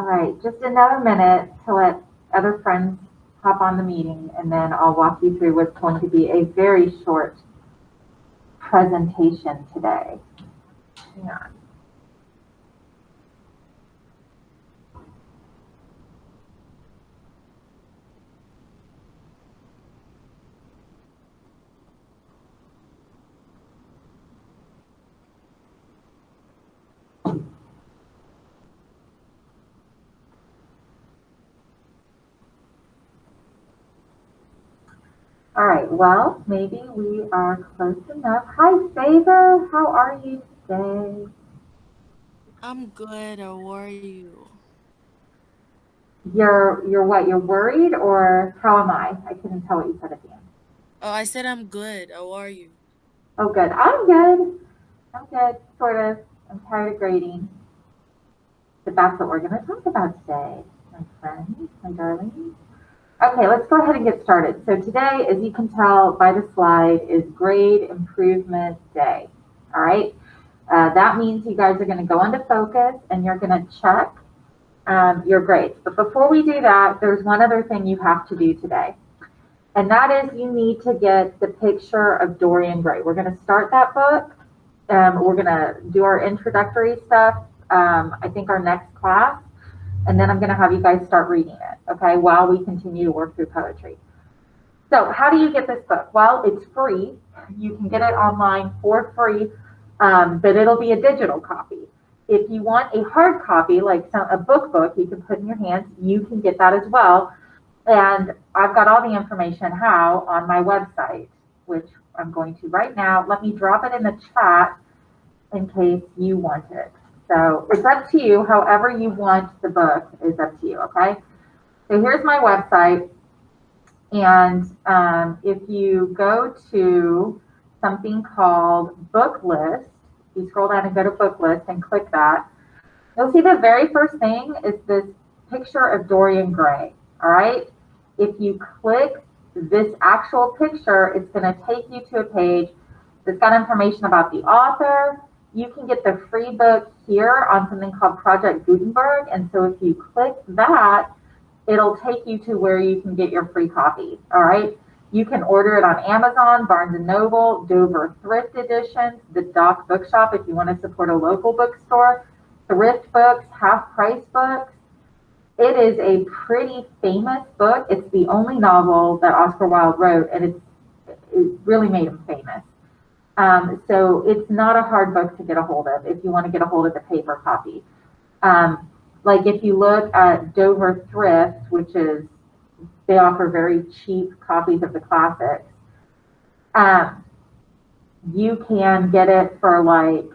All right, just another minute to let other friends hop on the meeting, and then I'll walk you through what's going to be a very short presentation today. Hang on. All right, well, maybe we are close enough. Hi, Favor. How are you today? I'm good. How are you? You're what? You're worried, or how am I? I couldn't tell what you said at the end. Oh, I said I'm good. How are you? Oh, good. I'm good. I'm good, sort of. I'm tired of grading, but that's what we're going to talk about today, my friends, my darlings. Okay, let's go ahead and get started. So today, as you can tell by the slide, is Grade Improvement Day. All right, that means you guys are going to go into Focus and you're going to check your grades. But before we do that, there's one other thing you have to do today. And that is you need to get the picture of Dorian Gray. We're going to start that book. We're going to do our introductory stuff, I think our next class. And then I'm going to have you guys start reading it, okay, while we continue to work through poetry. So how do you get this book? Well, it's free. You can get it online for free, but it'll be a digital copy. If you want a hard copy, like a book you can put in your hands, you can get that as well. And I've got all the information how on my website, which I'm going to right now. Let me drop it in the chat in case you want it. So it's up to you. However you want the book is up to you, okay? So here's my website. And if you go to something called Book List, you scroll down and go to Book List and click that, you'll see the very first thing is this picture of Dorian Gray, all right? If you click this actual picture, it's going to take you to a page that's got information about the author. You can get the free book here on something called Project Gutenberg. And so if you click that, it'll take you to where you can get your free copy, all right? You can order it on Amazon, Barnes & Noble, Dover Thrift Editions, the Dock Bookshop if you want to support a local bookstore, Thrift Books, Half Price Books. It is a pretty famous book. It's the only novel that Oscar Wilde wrote, and it really made him famous. So it's not a hard book to get a hold of if you want to get a hold of the paper copy. Like if you look at Dover Thrift, which is, they offer very cheap copies of the classics. You can get it for like,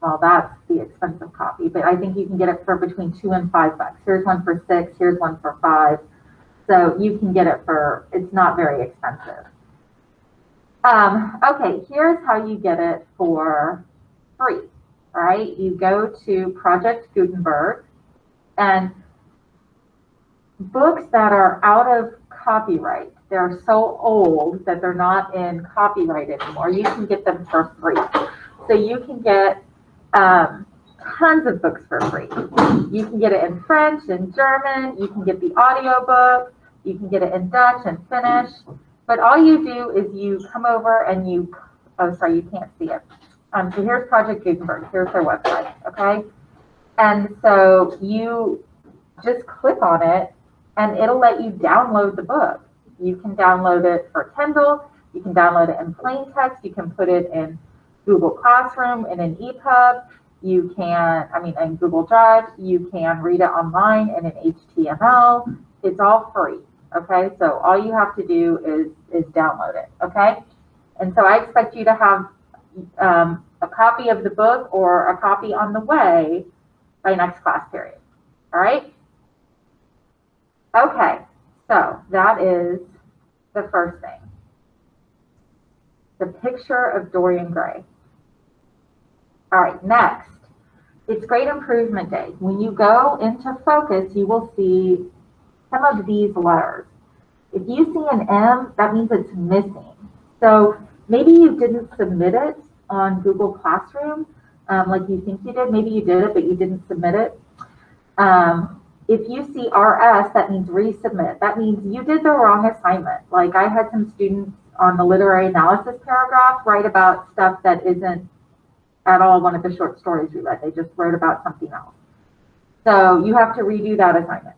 well, that's the expensive copy, but I think you can get it for between $2 and $5. Here's one for $6, here's one for $5. So you can get it for, it's not very expensive. Okay, here's how you get it for free. All right, you go to Project Gutenberg, and books that are out of copyright, they're so old that they're not in copyright anymore, you can get them for free. So you can get tons of books for free. You can get it in French and German, you can get the audio book, you can get it in Dutch and Finnish, but all you do is you come over and you, oh, sorry, you can't see it. So here's Project Gutenberg, here's their website, okay? And so you just click on it and it'll let you download the book. You can download it for Kindle, you can download it in plain text, you can put it in Google Classroom, in an EPUB, you can, in Google Drive, you can read it online in an HTML. It's all free, okay? So all you have to do is download it, okay? And so I expect you to have a copy of the book or a copy on the way by next class period, all right? Okay, so that is the first thing. The picture of Dorian Gray. All right, next, it's Grade Improvement Day. When you go into Focus, you will see some of these letters. If you see an M, that means it's missing. So maybe you didn't submit it on Google Classroom like you think you did. Maybe you did it, but you didn't submit it. If you see RS, that means resubmit. That means you did the wrong assignment. Like I had some students on the literary analysis paragraph write about stuff that isn't at all one of the short stories we read. They just wrote about something else. So you have to redo that assignment.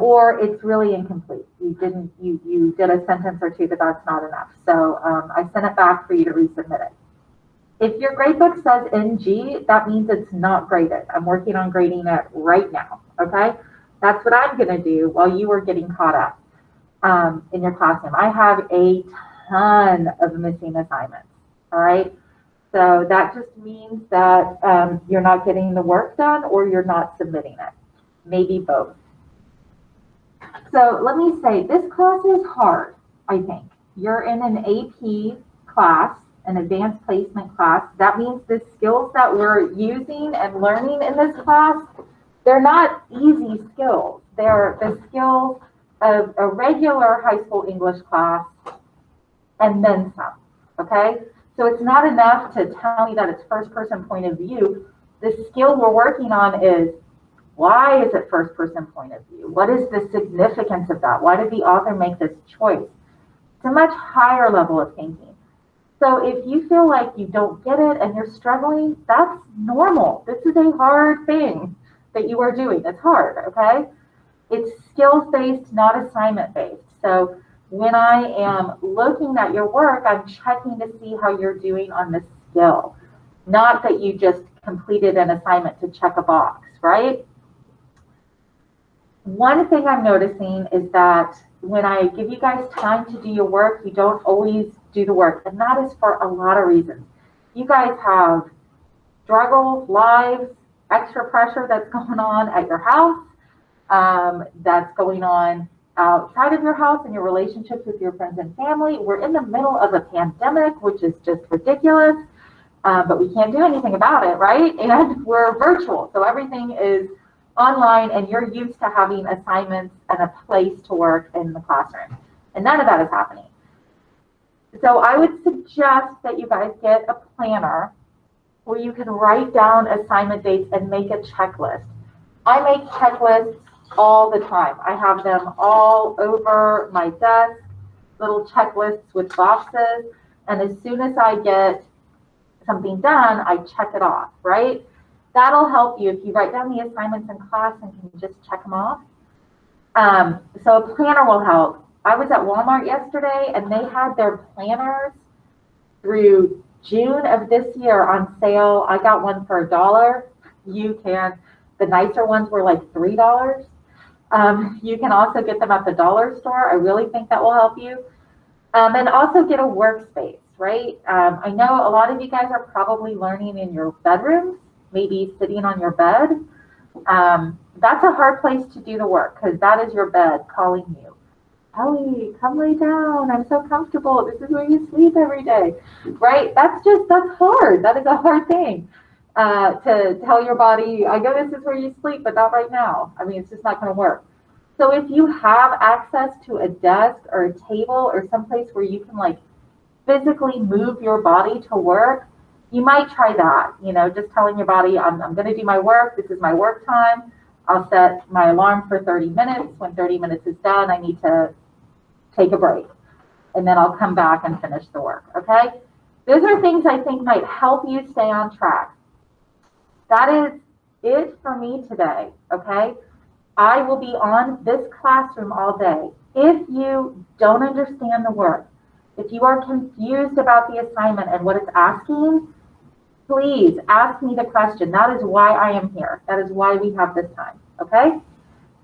Or it's really incomplete. You did a sentence or two, but that's not enough. So I sent it back for you to resubmit it. If your gradebook says NG, that means it's not graded. I'm working on grading it right now, okay? That's what I'm gonna do while you are getting caught up in your classroom. I have a ton of missing assignments, all right? So that just means that you're not getting the work done or you're not submitting it, maybe both. So let me say, this class is hard, I think. You're in an AP class, an advanced placement class. That means the skills that we're using and learning in this class, they're not easy skills. They're the skills of a regular high school English class and then some, okay? So it's not enough to tell me that it's first person point of view. The skill we're working on is, why is it first person point of view? What is the significance of that? Why did the author make this choice? It's a much higher level of thinking. So if you feel like you don't get it and you're struggling, that's normal. This is a hard thing that you are doing. It's hard, okay? It's skills-based, not assignment-based. So when I am looking at your work, I'm checking to see how you're doing on the skill, not that you just completed an assignment to check a box, right? One thing I'm noticing is that when I give you guys time to do your work, you don't always do the work. And that is for a lot of reasons. You guys have struggles, lives, extra pressure that's going on at your house, that's going on outside of your house and your relationships with your friends and family. We're in the middle of a pandemic, which is just ridiculous, but we can't do anything about it, right? And we're virtual, so everything is online, and you're used to having assignments and a place to work in the classroom. And none of that is happening. So I would suggest that you guys get a planner where you can write down assignment dates and make a checklist. I make checklists all the time. I have them all over my desk, little checklists with boxes. And as soon as I get something done, I check it off, right? That'll help you if you write down the assignments in class and can just check them off. So a planner will help. I was at Walmart yesterday and they had their planners through June of this year on sale. I got one for $1. You can, the nicer ones were like $3. You can also get them at the dollar store. I really think that will help you. And also get a workspace, right? I know a lot of you guys are probably learning in your bedrooms, maybe sitting on your bed. That's a hard place to do the work because that is your bed calling you. Ellie, come lay down. I'm so comfortable. This is where you sleep every day, right? That's hard. That is a hard thing to tell your body, I know this is where you sleep, but not right now. I mean, it's just not going to work. So if you have access to a desk or a table or someplace where you can like physically move your body to work, you might try that, you know, just telling your body, I'm going to do my work. This is my work time. I'll set my alarm for 30 minutes. When 30 minutes is done, I need to take a break. And then I'll come back and finish the work, okay? Those are things I think might help you stay on track. That is it for me today, okay? I will be on this classroom all day. If you don't understand the work, if you are confused about the assignment and what it's asking, please ask me the question. That is why I am here. That is why we have this time, okay?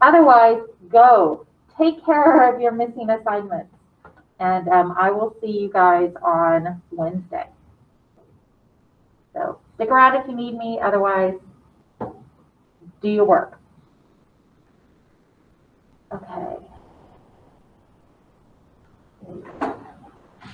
Otherwise, go. Take care of your missing assignments. And I will see you guys on Wednesday. So stick around if you need me. Otherwise, do your work.